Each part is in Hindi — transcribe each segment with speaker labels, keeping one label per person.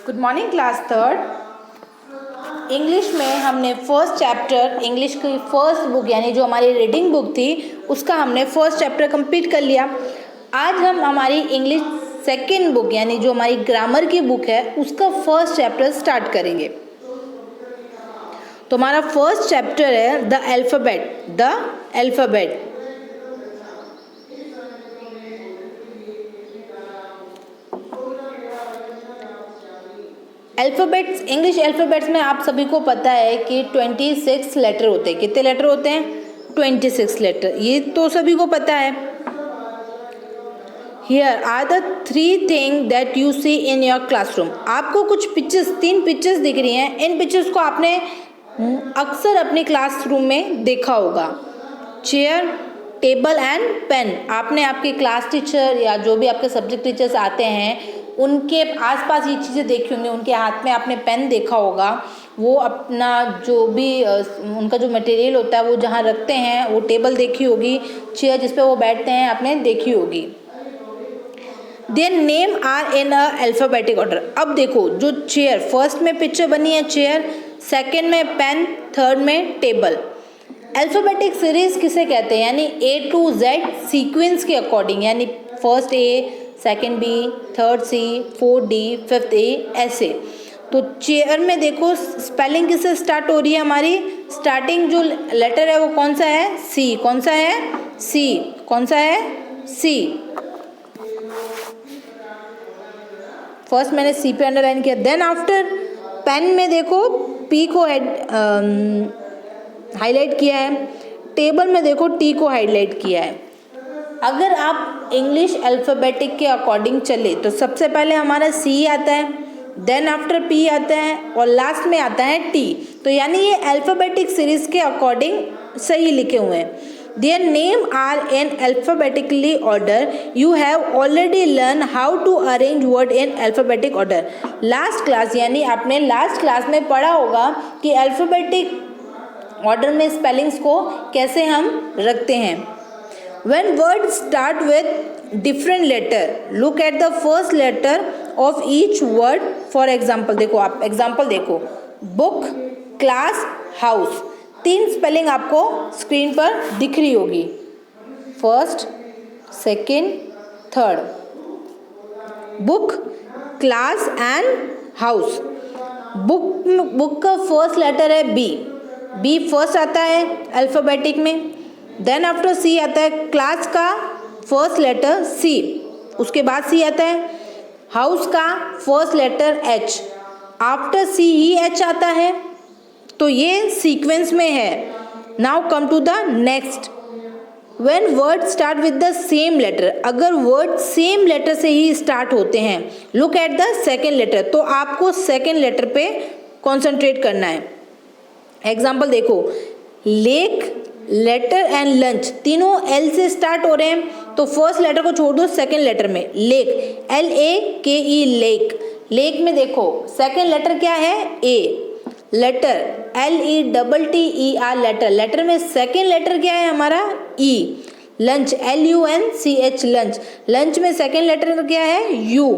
Speaker 1: Good morning class third. English में हमने फर्स्ट चैप्टर, इंग्लिश की फर्स्ट बुक यानी जो हमारी रीडिंग बुक थी उसका हमने फर्स्ट चैप्टर कंप्लीट कर लिया। आज हम हमारी इंग्लिश सेकंड बुक यानी जो हमारी ग्रामर की बुक है उसका फर्स्ट चैप्टर स्टार्ट करेंगे। तो हमारा फर्स्ट चैप्टर है the alphabet. The alphabet alphabets, English alphabets में आप सभी को पता है कि 26 लेटर होते हैं। कितने लेटर होते हैं? 26 लेटर, ये तो सभी को पता है। Here are the 3 things that you see in your classroom। आपको कुछ पिक्चर्स, 3 पिक्चर्स दिख रही हैं। इन पिक्चर्स को आपने अक्सर अपने क्लासरूम में देखा होगा। Chair, table and pen. आपने आपके क्लास टीचर या जो भी आपके सब्जेक्ट टीचर्स आते हैं उनके आसपास ये चीज़ें देखी होंगी। उनके हाथ में आपने पेन देखा होगा। वो अपना जो भी उनका जो मटेरियल होता है वो जहाँ रखते हैं, वो टेबल देखी होगी। चेयर जिस पे वो बैठते हैं आपने देखी होगी। Their name are in a alphabetic order. अब देखो, जो चेयर फर्स्ट में पिक्चर बनी है चेयर, सेकंड में पेन, थर्ड में टेबल। अल्फ़ाबेटिक सीरीज किसे कहते हैं? यानी A to Z सीक्वेंस के अकॉर्डिंग, यानी first A, second B, third C, fourth D, fifth A, ऐसे। तो चेयर में देखो स्पेलिंग किससे स्टार्ट हो रही है? हमारी स्टार्टिंग जो लेटर है वो कौन सा है? C। कौन सा है? C। कौन सा है? C। फर्स्ट मैंने C पे अंडरलाइन किया। देन आफ्टर पेन में देखो P को हाईलाइट किया है। टेबल में देखो T को हाईलाइट किया है। अगर आप इंग्लिश अल्फ़ाबेटिक के अकॉर्डिंग चले तो सबसे पहले हमारा C आता है, देन आफ्टर P आता है और लास्ट में आता है T। तो यानी ये अल्फ़ाबेटिक सीरीज के अकॉर्डिंग सही लिखे हुए हैं। Their name are in alphabetically order. You have already learned how to arrange word in alphabetic order. Last class यानी आपने लास्ट क्लास में पढ़ा होगा कि अल्फ़ाबेटिक ऑर्डर में स्पेलिंग्स को कैसे हम रखते हैं। When words start with different letter, look at the first letter of each word. For example, देखो आप एग्जाम्पल देखो, बुक, क्लास, हाउस। 3 स्पेलिंग आपको स्क्रीन पर दिख रही होगी, first, second, third. Book, class and house. Book का फर्स्ट लेटर है बी फर्स्ट आता है अल्फ़ाबेटिक में। देन आफ्टर C आता है क्लास का फर्स्ट लेटर C, उसके बाद C आता है हाउस का first letter H, after C ही H आता है। तो ये सीक्वेंस में है। Now come to the next. When word start with the same letter, अगर वर्ड सेम लेटर से ही स्टार्ट होते हैं, look at the second letter, तो आपको सेकेंड लेटर पे कॉन्सेंट्रेट करना है। एग्जाम्पल देखो, लेक, लेटर एंड लंच, तीनों L से स्टार्ट हो रहे हैं। तो फर्स्ट लेटर को छोड़ दो सेकेंड लेटर में, लेक, LAKE, लेक। लेक में देखो सेकेंड लेटर क्या है? A। Letter LETTER, letter. Letter में सेकेंड लेटर क्या है हमारा? E। Lunch LUNCH, lunch. Lunch में सेकेंड लेटर क्या है? U।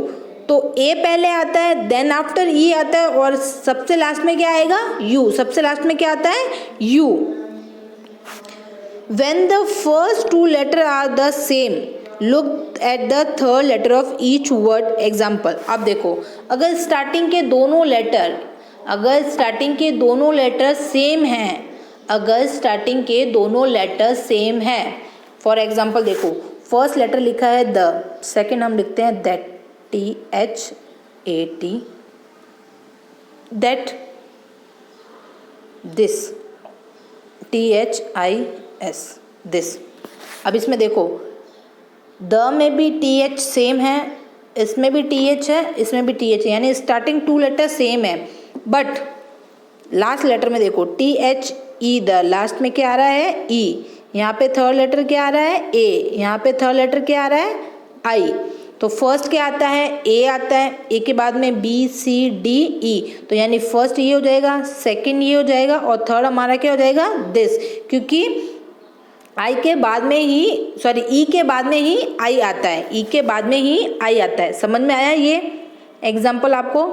Speaker 1: तो A पहले आता है, देन आफ्टर E आता है और सबसे लास्ट में क्या आएगा? U। सबसे लास्ट में क्या आता है? U। When the first 2 letters are the same, look at the third letter of each word. Example, अब देखो, अगर स्टार्टिंग के दोनों लेटर सेम हैं, अगर स्टार्टिंग के दोनों लेटर सेम हैं, फॉर एग्जाम्पल देखो, फर्स्ट लेटर लिखा है द, सेकेंड हम लिखते हैं that, THAT, that, this, THIS, this. अब इसमें देखो द में भी TH सेम है, इसमें भी TH है, इसमें भी TH है, यानी स्टार्टिंग 2 लेटर सेम है। बट लास्ट लेटर में देखो THE, द, लास्ट में क्या आ रहा है? E। यहाँ पे थर्ड लेटर क्या आ रहा है? A। यहाँ पे थर्ड लेटर क्या आ रहा है? I। तो फर्स्ट क्या आता है? A आता है। A के बाद में B, C, D, E। तो यानी फर्स्ट ये हो जाएगा, सेकंड ये हो जाएगा और थर्ड हमारा क्या हो जाएगा? दिस। क्योंकि I के बाद में ही, सॉरी, E के बाद में ही I आता है। E के बाद में ही I आता है। समझ में आया ये एग्जाम्पल आपको?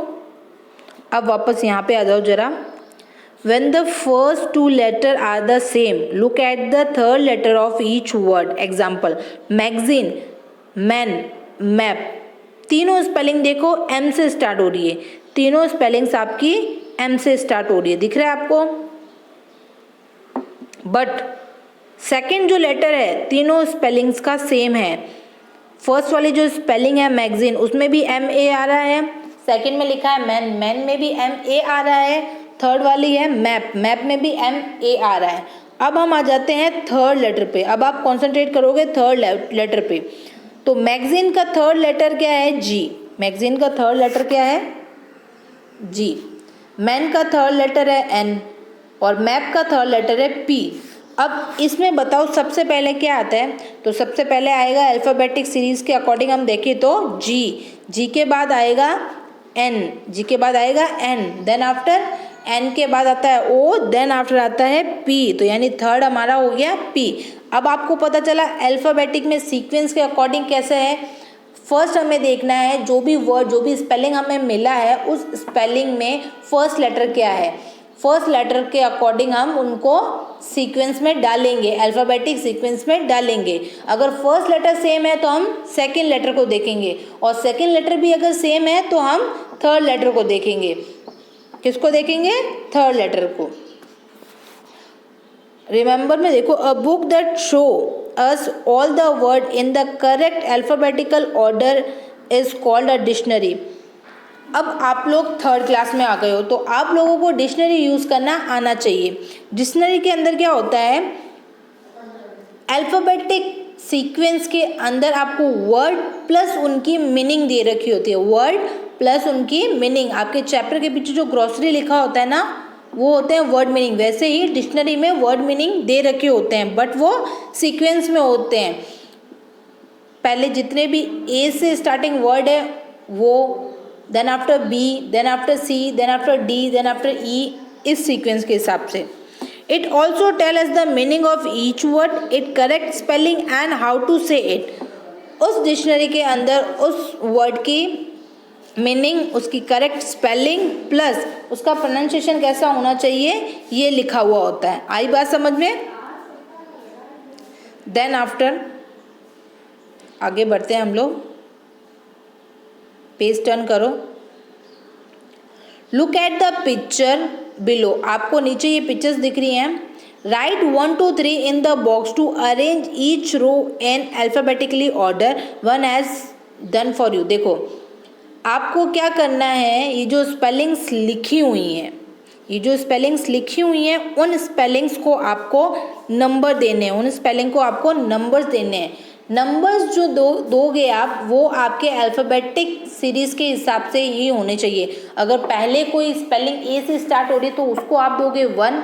Speaker 1: अब वापस यहाँ पे आ जाओ जरा। When the first two letters are the same, look at the third letter of each word. Example: magazine, man, map. तीनों स्पेलिंग देखो एम से स्टार्ट हो रही है, तीनों स्पेलिंग्स आपकी एम से स्टार्ट हो रही है, दिख रहा है आपको। बट सेकंड जो लेटर है तीनों स्पेलिंग्स का सेम है। फर्स्ट वाली जो स्पेलिंग है मैगजीन, उसमें भी एम ए आ रहा है, सेकंड में लिखा है मैन, मैन में भी एम ए आ रहा है, थर्ड वाली है मैप, मैप में भी एम ए आ रहा है। अब हम आ जाते हैं थर्ड लेटर पे। अब आप कॉन्सेंट्रेट करोगे थर्ड लेटर पे। तो मैगजीन का थर्ड लेटर क्या है? जी। मैगजीन का थर्ड लेटर क्या है? जी। मैन का थर्ड लेटर है एन और मैप का थर्ड लेटर है पी। अब इसमें बताओ सबसे पहले क्या आता है? तो सबसे पहले आएगा अल्फ़ाबेटिक सीरीज़ के अकॉर्डिंग हम देखें तो जी, जी के बाद आएगा एन, जी के बाद आएगा एन, देन आफ्टर एन के बाद आता है ओ, देन आफ्टर आता है पी। तो यानी थर्ड हमारा हो गया पी। अब आपको पता चला अल्फ़ाबेटिक में सीक्वेंस के अकॉर्डिंग कैसे है। फर्स्ट हमें देखना है जो भी वर्ड, जो भी स्पेलिंग हमें मिला है उस स्पेलिंग में फर्स्ट लेटर क्या है, फर्स्ट लेटर के अकॉर्डिंग हम उनको सीक्वेंस में डालेंगे, अल्फ़ाबेटिक सीक्वेंस में डालेंगे। अगर फर्स्ट लेटर सेम है तो हम सेकंड लेटर को देखेंगे, और सेकंड लेटर भी अगर सेम है तो हम थर्ड लेटर को देखेंगे। किसको देखेंगे? थर्ड लेटर को। रिमेंबर में देखो, a book that show us all the word in the correct alphabetical order is called a dictionary. अब आप लोग थर्ड क्लास में आ गए हो तो आप लोगों को डिक्शनरी यूज़ करना आना चाहिए। डिक्शनरी के अंदर क्या होता है? अल्फ़ाबेटिक सीक्वेंस के अंदर आपको वर्ड प्लस उनकी मीनिंग दे रखी होती है, वर्ड प्लस उनकी मीनिंग। आपके चैप्टर के पीछे जो ग्रॉसरी लिखा होता है ना, वो होते हैं वर्ड मीनिंग। वैसे ही डिक्शनरी में वर्ड मीनिंग दे रखे होते हैं, बट वो सीक्वेंस में होते हैं। पहले जितने भी ए से स्टार्टिंग वर्ड है वो, then after B, then after C, then after D, then after E, इस सीक्वेंस के हिसाब से। It also tell us the meaning of each word, it correct spelling and how to say it. उस डिक्शनरी के अंदर उस वर्ड की मीनिंग, उसकी करेक्ट स्पेलिंग प्लस उसका प्रोनाउंसिएशन कैसा होना चाहिए ये लिखा हुआ होता है। आई बात समझ में? देन आफ्टर आगे बढ़ते हैं हम लोग। पेज टर्न करो। Look at the picture below. आपको नीचे ये पिक्चर्स दिख रही हैं। Write 1 2 3 in the box to arrange each row in alphabetically order one as done for you. देखो आपको क्या करना है, ये जो स्पेलिंग्स लिखी हुई हैं, ये जो स्पेलिंग्स लिखी हुई हैं उन स्पेलिंग्स को आपको नंबर देने हैं, उन स्पेलिंग को आपको नंबर्स देने हैं। नंबर्स जो दोगे आप, वो आपके अल्फ़ाबेटिक सीरीज़ के हिसाब से ही होने चाहिए। अगर पहले कोई स्पेलिंग ए से स्टार्ट हो रही है तो उसको आप दोगे 1,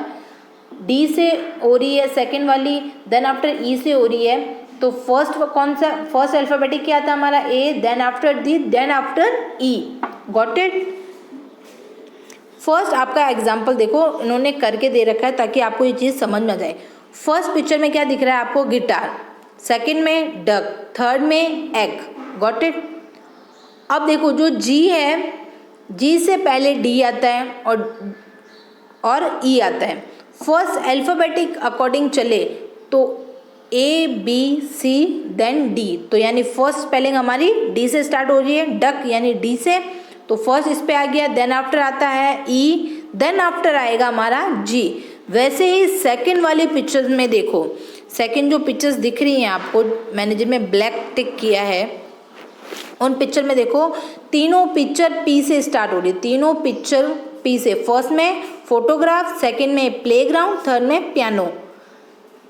Speaker 1: डी से हो रही है सेकंड वाली, देन आफ्टर ई से हो रही है तो फर्स्ट कौन सा, फर्स्ट अल्फ़ाबेटिक क्या आता है हमारा? A, then after D, then after E. Got it? First आपका एग्जाम्पल देखो, इन्होंने करके दे रखा है ताकि आपको ये चीज़ समझ में आ जाए। फर्स्ट पिक्चर में क्या दिख रहा है आपको? गिटार, सेकंड में डक, थर्ड में एग। Got it? अब देखो जो जी है, जी से पहले डी आता है और ई आता है। फर्स्ट अल्फ़ाबेटिक अकॉर्डिंग चले तो A B C then D, तो यानी फर्स्ट स्पेलिंग हमारी डी से स्टार्ट हो रही है, डक यानी डी से, तो फर्स्ट इस पे आ गया। देन आफ्टर आता है ई, देन आफ्टर आएगा हमारा जी। वैसे ही सेकंड वाली पिक्चर्स में देखो, सेकंड जो पिक्चर्स दिख रही हैं आपको, मैंने जिनमें ब्लैक टिक किया है, उन पिक्चर में देखो तीनों पिक्चर पी से स्टार्ट हो रही है, तीनों पिक्चर पी से। फर्स्ट में फोटोग्राफ, सेकंड में प्लेग्राउंड, थर्ड में पियानो।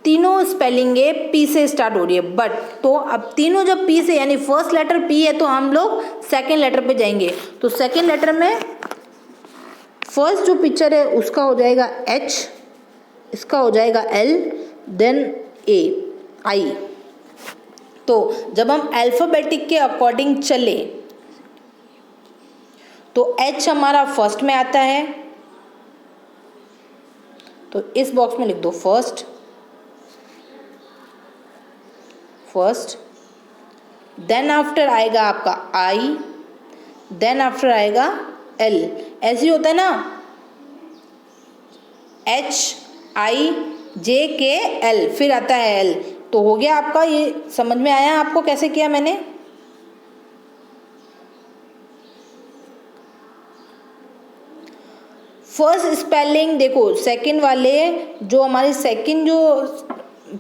Speaker 1: तीनों स्पेलिंग पी से स्टार्ट हो रही है। बट तो अब तीनों जब पी से, यानी फर्स्ट लेटर पी है तो हम लोग सेकंड लेटर पे जाएंगे। तो सेकंड लेटर में फर्स्ट जो पिक्चर है उसका हो जाएगा एच, इसका हो जाएगा एल, देन ए, आई। तो जब हम अल्फ़ाबेटिक के अकॉर्डिंग चले तो एच हमारा फर्स्ट में आता है, तो इस बॉक्स में लिख दो फर्स्ट, फर्स्ट। देन आफ्टर आएगा आपका आई, देन आफ्टर आएगा एल, ऐसे ही होता है ना, HIJKL, फिर आता है एल। तो हो गया आपका, ये समझ में आया आपको कैसे किया मैंने? फर्स्ट स्पेलिंग देखो, सेकंड वाले जो हमारी सेकंड जो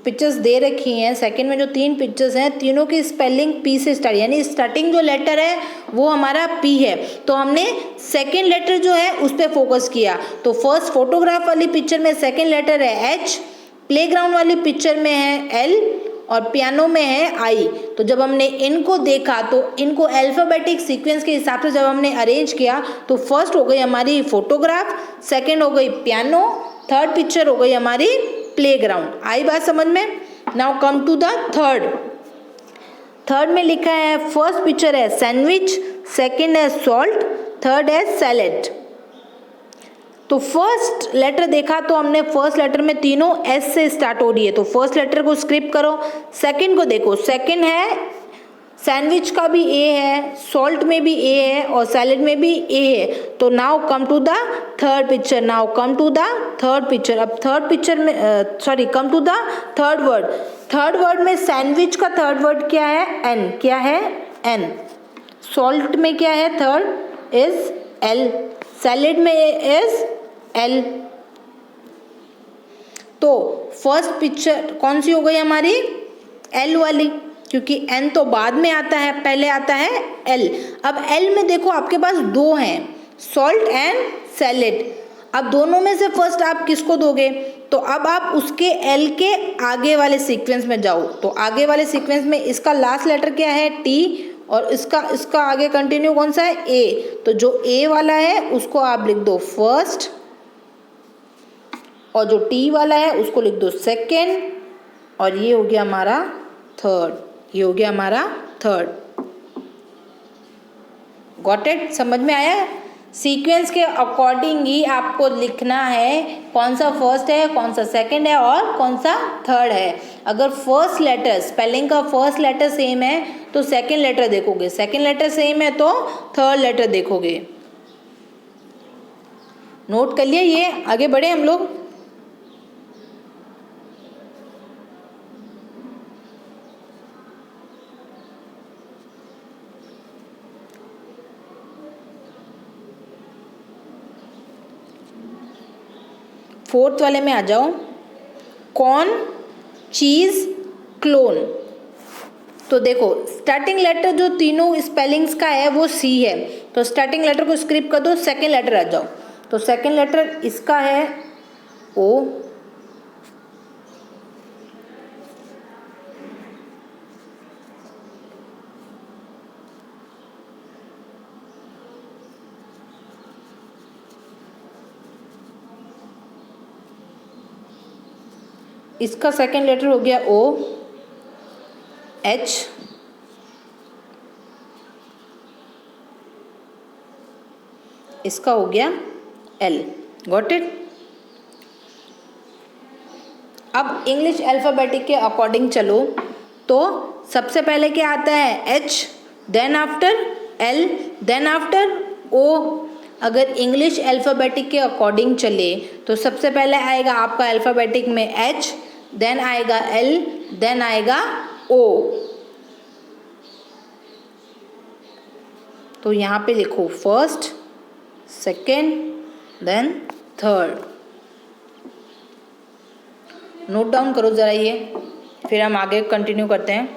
Speaker 1: पिक्चर्स दे रखी हैं, सेकंड में जो 3 पिक्चर्स हैं, तीनों की स्पेलिंग पी से स्टार्ट, यानी स्टार्टिंग जो लेटर है वो हमारा पी है। तो हमने सेकंड लेटर जो है उस पर फोकस किया। तो फर्स्ट फोटोग्राफ वाली पिक्चर में सेकंड लेटर है एच, प्लेग्राउंड वाली पिक्चर में है एल और पियानो में है आई। तो जब हमने इनको देखा तो इनको अल्फ़ाबेटिक सीक्वेंस के हिसाब से जब हमने अरेंज किया तो फर्स्ट हो गई हमारी फोटोग्राफ, सेकंड हो गई पियानो, थर्ड पिक्चर हो गई हमारी प्लेग्राउंड। आई बात समझ में? Now come to the third. Third में लिखा है, फर्स्ट पिक्चर है सैंडविच, सेकंड है सॉल्ट, थर्ड है सैलेड। तो फर्स्ट लेटर देखा तो हमने फर्स्ट लेटर में तीनों एस से स्टार्ट हो रही है, तो फर्स्ट लेटर को स्किप करो। सेकंड को देखो, सेकंड है सैंडविच का भी ए है, सॉल्ट में भी ए है और सैलेड में भी ए है। तो now come to the third picture, now come to the third picture. अब थर्ड पिक्चर में come to the third word. Third word में सैंडविच का थर्ड वर्ड क्या है? एन। क्या है? एन। सॉल्ट में क्या है? थर्ड इज एल, सैलेड में इज एल। तो फर्स्ट पिक्चर कौन सी हो गई हमारी? एल वाली, क्योंकि एन तो बाद में आता है, पहले आता है एल। अब एल में देखो आपके पास 2 हैं, सॉल्ट एंड सैलेड। अब दोनों में से फर्स्ट आप किसको दोगे? तो अब आप उसके एल के आगे वाले सीक्वेंस में जाओ। तो आगे वाले सीक्वेंस में इसका लास्ट लेटर क्या है? टी, और इसका आगे कंटिन्यू कौन सा है? ए। तो जो ए वाला है उसको आप लिख दो फर्स्ट, और जो टी वाला है उसको लिख दो सेकेंड, और ये हो गया हमारा थर्ड। ये हो गया हमारा थर्ड। Got it? समझ में आया? सीक्वेंस के अकॉर्डिंग ही आपको लिखना है कौन सा फर्स्ट है, कौन सा सेकंड है और कौन सा थर्ड है। अगर फर्स्ट लेटर, स्पेलिंग का फर्स्ट लेटर सेम है तो सेकंड लेटर देखोगे, सेकंड लेटर सेम है तो थर्ड लेटर देखोगे। नोट कर लिया? ये आगे बढ़े हम लोग। फोर्थ वाले में आ जाओ, कॉर्न, चीज़, क्लोन। तो देखो स्टार्टिंग लेटर जो तीनों स्पेलिंग्स का है वो सी है, तो स्टार्टिंग लेटर को स्किप कर दो, सेकंड लेटर आ जाओ। तो सेकंड लेटर इसका है ओ, इसका सेकंड लेटर हो गया ओ, एच, इसका हो गया एल। Got it? अब इंग्लिश अल्फ़ाबेटिक के अकॉर्डिंग चलो, तो सबसे पहले क्या आता है? H, then after L, then after O. अगर इंग्लिश अल्फ़ाबेटिक के अकॉर्डिंग चले तो सबसे पहले आएगा आपका अल्फ़ाबेटिक में एच, देन आएगा एल, देन आएगा ओ। तो यहाँ पे लिखो first, second, then third. Note down करो ज़रा ये, फिर हम आगे कंटिन्यू करते हैं।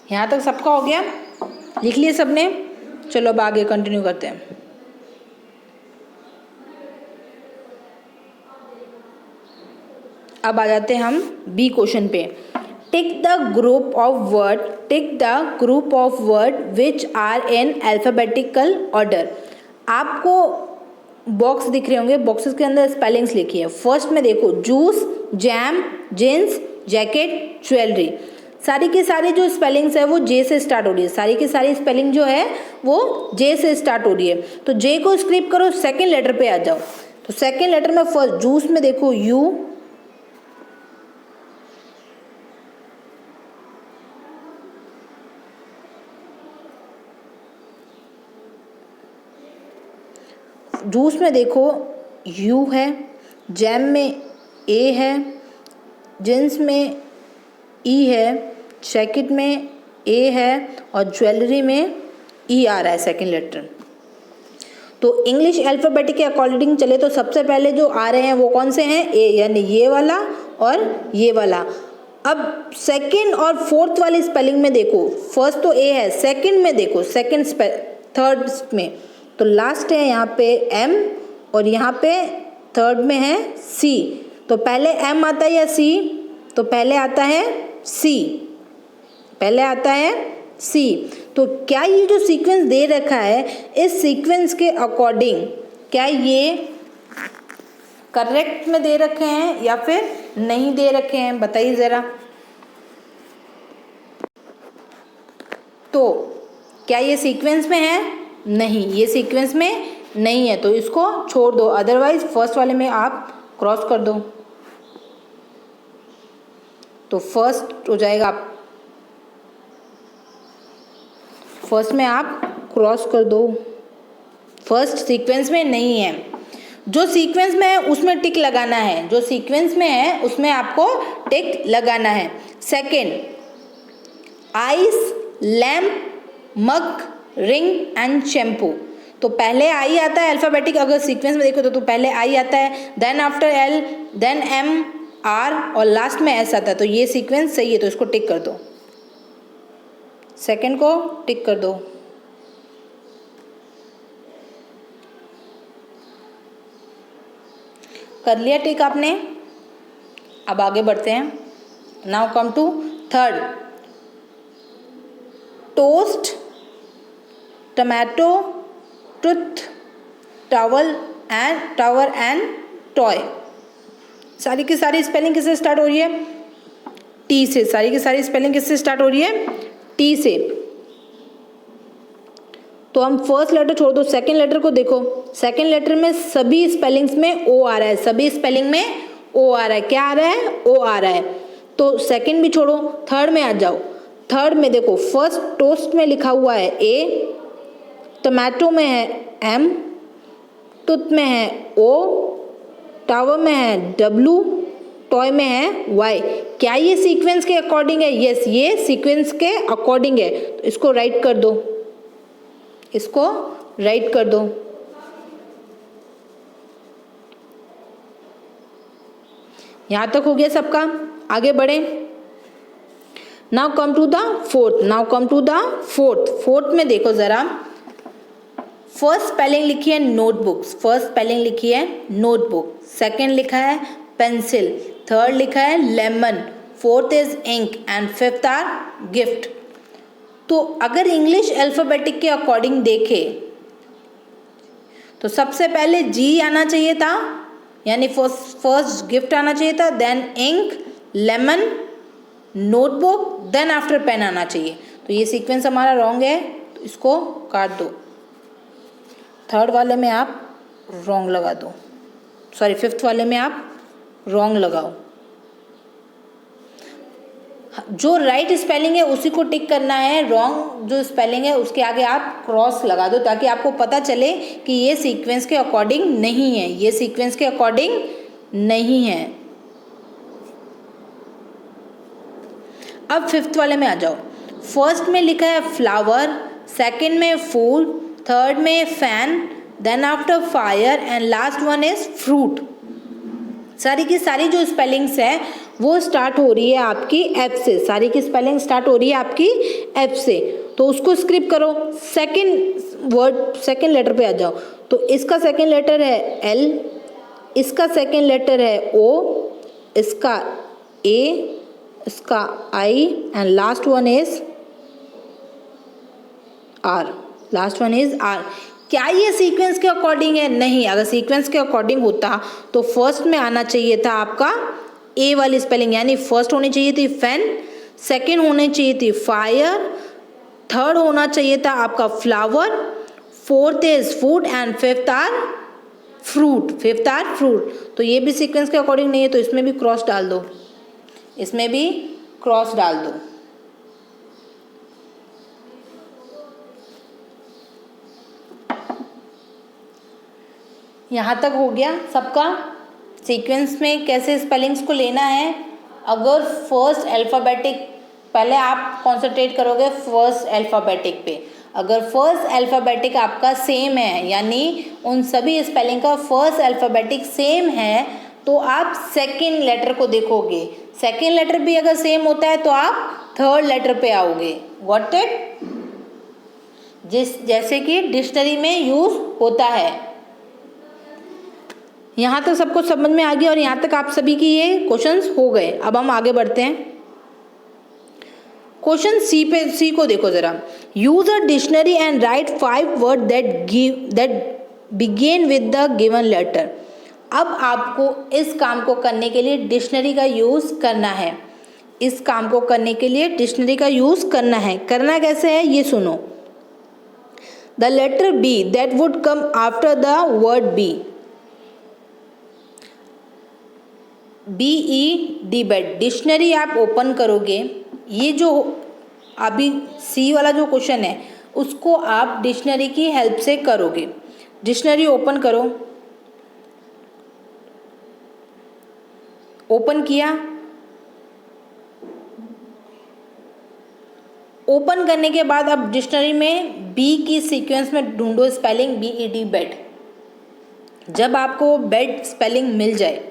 Speaker 1: यहाँ तक सबका हो गया? लिख लिए सबने? चलो अब आगे कंटिन्यू करते हैं। अब आ जाते हैं हम बी क्वेश्चन पे। Tick the group of word which are in alphabetical order. आपको बॉक्स दिख रहे होंगे, बॉक्सेस के अंदर स्पेलिंग्स लिखी है। फर्स्ट में देखो juice, jam, jeans, jacket, jewellery. सारी की सारी जो स्पेलिंग्स है वो जे से स्टार्ट हो रही है, सारी की सारी स्पेलिंग जो है वो जे से स्टार्ट हो रही है। तो जे को स्किप करो, सेकेंड लेटर पे आ जाओ। तो सेकेंड लेटर में फर्स्ट जूस में देखो यू, जूस में देखो यू है, जैम में ए है, जींस में ई है, जैकेट में ए है और ज्वेलरी में ई आ रहा है सेकेंड लेटर। तो इंग्लिश अल्फ़ाबेटिक के अकॉर्डिंग चले तो सबसे पहले जो आ रहे हैं वो कौन से हैं? ए, यानी ये वाला और ये वाला। अब सेकंड और फोर्थ वाली स्पेलिंग में देखो, फर्स्ट तो ए है, सेकंड में देखो थर्ड में तो लास्ट है यहाँ पे एम और यहाँ पे थर्ड में है सी। तो पहले एम आता है या सी? तो पहले आता है सी, पहले आता है सी। तो क्या ये जो सीक्वेंस दे रखा है, इस सीक्वेंस के अकॉर्डिंग क्या ये करेक्ट में दे रखे हैं या फिर नहीं दे रखे हैं? बताइए ज़रा। तो क्या ये सीक्वेंस में है? नहीं, ये सीक्वेंस में नहीं है, तो इसको छोड़ दो। अदरवाइज फर्स्ट वाले में आप क्रॉस कर दो, तो फर्स्ट हो जाएगा। फर्स्ट में आप क्रॉस कर दो, फर्स्ट सीक्वेंस में नहीं है। जो सीक्वेंस में है उसमें टिक लगाना है, जो सीक्वेंस में है उसमें आपको टिक लगाना है। Second, ice, lamp, mug, ring and shampoo. तो पहले आई आता है अल्फ़ाबेटिक, अगर सीक्वेंस में देखो तो पहले आई आता है, then after L, then M, R और लास्ट में एस आता है। तो ये सीक्वेंस सही है, तो इसको टिक कर दो, सेकंड को टिक कर दो। कर लिया टिक आपने? अब आगे बढ़ते हैं। Now come to third, toast, tomato, tooth, tower and toy. सारी की सारी स्पेलिंग किससे स्टार्ट हो रही है? टी से। सारी की सारी स्पेलिंग किससे स्टार्ट हो रही है? टी से। तो हम फर्स्ट लेटर छोड़ दो, सेकंड लेटर को देखो। सेकंड लेटर में सभी स्पेलिंग्स में ओ आ रहा है, सभी स्पेलिंग में ओ आ रहा है। क्या आ रहा है? ओ आ रहा है। तो सेकंड भी छोड़ो, थर्ड में आ जाओ। थर्ड में देखो, फर्स्ट टोस्ट में लिखा हुआ है ए, टमाटो में है एम, टूथ में है ओ, टावर में है डब्लू, टॉय में है वाई। क्या ये सीक्वेंस के अकॉर्डिंग है? यस, ये सीक्वेंस के अकॉर्डिंग है। तो इसको राइट कर दो, इसको राइट कर दो। यहां तक हो गया सबका, आगे बढ़े। Now come to the fourth. Fourth में देखो जरा, फर्स्ट स्पेलिंग लिखी है नोटबुक्स, फर्स्ट स्पेलिंग लिखी है नोटबुक, सेकंड लिखा है पेंसिल, थर्ड लिखा है lemon, fourth is ink and fifth are gift. तो अगर इंग्लिश अल्फ़ाबेटिक के अकॉर्डिंग देखे तो सबसे पहले जी आना चाहिए था, यानी फर्स्ट गिफ्ट आना चाहिए था, then ink, lemon, notebook, then after pen आना चाहिए। तो ये सीक्वेंस हमारा रॉन्ग है, तो इसको काट दो। थर्ड वाले में आप रॉन्ग लगा दो, सॉरी फिफ्थ वाले में आप रॉन्ग लगाओ। जो राइट स्पेलिंग है उसी को टिक करना है, रॉन्ग जो स्पेलिंग है उसके आगे आप क्रॉस लगा दो, ताकि आपको पता चले कि ये सीक्वेंस के अकॉर्डिंग नहीं है, ये सीक्वेंस के अकॉर्डिंग नहीं है। अब फिफ्थ वाले में आ जाओ। फर्स्ट में लिखा है फ्लावर, सेकंड में फूल, थर्ड में fan, then after fire and last one is fruit. सारी की सारी जो स्पेलिंग्स है वो स्टार्ट हो रही है आपकी एफ से, सारी की स्पेलिंग स्टार्ट हो रही है आपकी एफ से। तो उसको स्किप करो, सेकंड वर्ड सेकंड लेटर पे आ जाओ। तो इसका सेकंड लेटर है एल, इसका सेकंड लेटर है ओ, इसका ए इसका I and last one is R, last one is R. क्या ये सीक्वेंस के अकॉर्डिंग है? नहीं, अगर सीक्वेंस के अकॉर्डिंग होता तो फर्स्ट में आना चाहिए था आपका ए वाली स्पेलिंग, यानी फर्स्ट होनी चाहिए थी फैन, सेकेंड होनी चाहिए थी फायर, थर्ड होना चाहिए था आपका flower, fourth is food and fifth are fruit. तो ये भी सीक्वेंस के अकॉर्डिंग नहीं है, तो इसमें भी क्रॉस डाल दो, इसमें भी क्रॉस डाल दो। यहाँ तक हो गया सबका। सीक्वेंस में कैसे स्पेलिंग्स को लेना है, अगर फर्स्ट अल्फ़ाबेटिक, पहले आप कॉन्सेंट्रेट करोगे फर्स्ट अल्फ़ाबेटिक पे। अगर फर्स्ट अल्फ़ाबेटिक आपका सेम है, यानी उन सभी स्पेलिंग का फर्स्ट अल्फ़ाबेटिक सेम है, तो आप सेकेंड लेटर को देखोगे। सेकेंड लेटर भी अगर सेम होता है तो आप थर्ड लेटर पे आओगे। Got it? जैसे कि डिक्शनरी में यूज होता है। यहाँ तक सबको समझ में आ गया और यहाँ तक आप सभी की ये क्वेश्चंस हो गए। अब हम आगे बढ़ते हैं। क्वेश्चन सी को देखो जरा। Use a dictionary and write 5 word that begin with the given letter. अब आपको इस काम को करने के लिए डिक्शनरी का यूज करना है। इस काम को करने के लिए डिक्शनरी का यूज करना है। करना कैसे है ये सुनो। The letter B that would come after the word B, BED bed. Dictionary आप ओपन करोगे, ये जो अभी सी वाला जो क्वेश्चन है उसको आप डिक्शनरी की हेल्प से करोगे। डिक्शनरी ओपन करो, ओपन किया। ओपन करने के बाद अब डिक्शनरी में बी की सीक्वेंस में ढूंढो स्पेलिंग BED बेड। जब आपको बेड स्पेलिंग मिल जाए,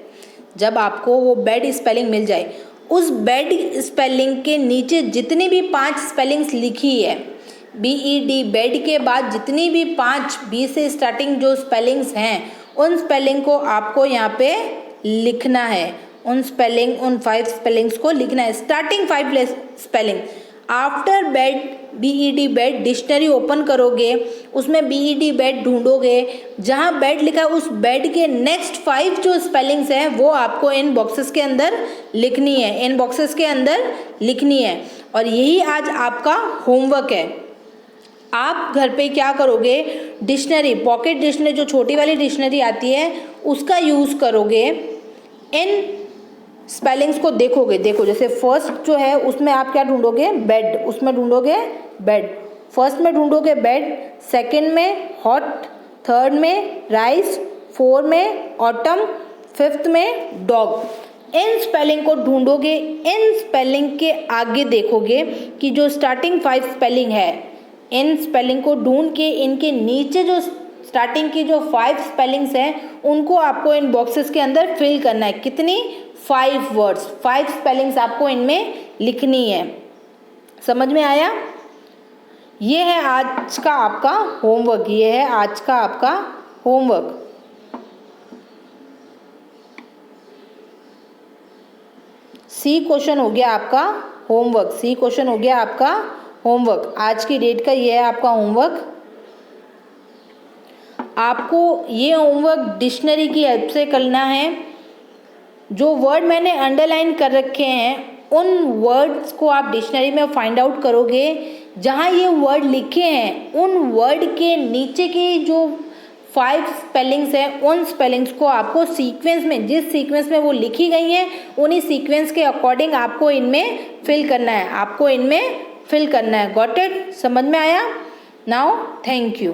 Speaker 1: जब आपको वो बेड स्पेलिंग मिल जाए, उस बेड स्पेलिंग के नीचे जितनी भी 5 स्पेलिंग्स लिखी है, BED बेड के बाद जितनी भी 5 बी से स्टार्टिंग जो स्पेलिंग्स हैं, उन स्पेलिंग को आपको यहाँ पे लिखना है। उन 5 स्पेलिंग्स को लिखना है। Starting 5 spelling after bed BED bed. Dictionary open करोगे, उसमें BED बेड ढूंढोगे, जहाँ बेड लिखा है उस बेड के नेक्स्ट 5 जो स्पेलिंग्स हैं वो आपको इन बॉक्सेस के अंदर लिखनी है, इन बॉक्सेस के अंदर लिखनी है। और यही आज आपका होमवर्क है। आप घर पे क्या करोगे, डिक्शनरी, पॉकेट डिक्शनरी जो छोटी वाली डिक्शनरी आती है उसका यूज़ करोगे। इन स्पेलिंग्स को देखोगे। देखो जैसे फर्स्ट जो है उसमें आप क्या ढूंढोगे, बेड, उसमें ढूंढोगे बेड। फर्स्ट में ढूंढोगे बेड, सेकंड में हॉट, थर्ड में राइस, फोर्थ में ऑटम, फिफ्थ में डॉग। इन स्पेलिंग को ढूंढोगे। इन स्पेलिंग के आगे देखोगे कि जो स्टार्टिंग 5 स्पेलिंग है, इन स्पेलिंग को ढूंढ के इनके नीचे जो स्टार्टिंग की जो 5 स्पेलिंग्स हैं उनको आपको इन बॉक्सेस के अंदर फिल करना है। कितनी? 5 वर्ड्स, 5 स्पेलिंग्स आपको इनमें लिखनी है। समझ में आया? ये है आज का आपका होमवर्क। ये है आज का आपका होमवर्क। सी क्वेश्चन हो गया आपका होमवर्क। सी क्वेश्चन हो गया आपका होमवर्क। आज की डेट का ये है आपका होमवर्क। आपको ये होमवर्क डिक्शनरी की हेल्प से करना है। जो वर्ड मैंने अंडरलाइन कर रखे हैं उन वर्ड्स को आप डिक्शनरी में फाइंड आउट करोगे। जहाँ ये वर्ड लिखे हैं उन वर्ड के नीचे की जो 5 स्पेलिंग्स हैं उन स्पेलिंग्स को आपको सीक्वेंस में, जिस सीक्वेंस में वो लिखी गई हैं उन्हीं सीक्वेंस के अकॉर्डिंग आपको इनमें फिल करना है। आपको इनमें फिल करना है। Got it? समझ में आया? Now thank you.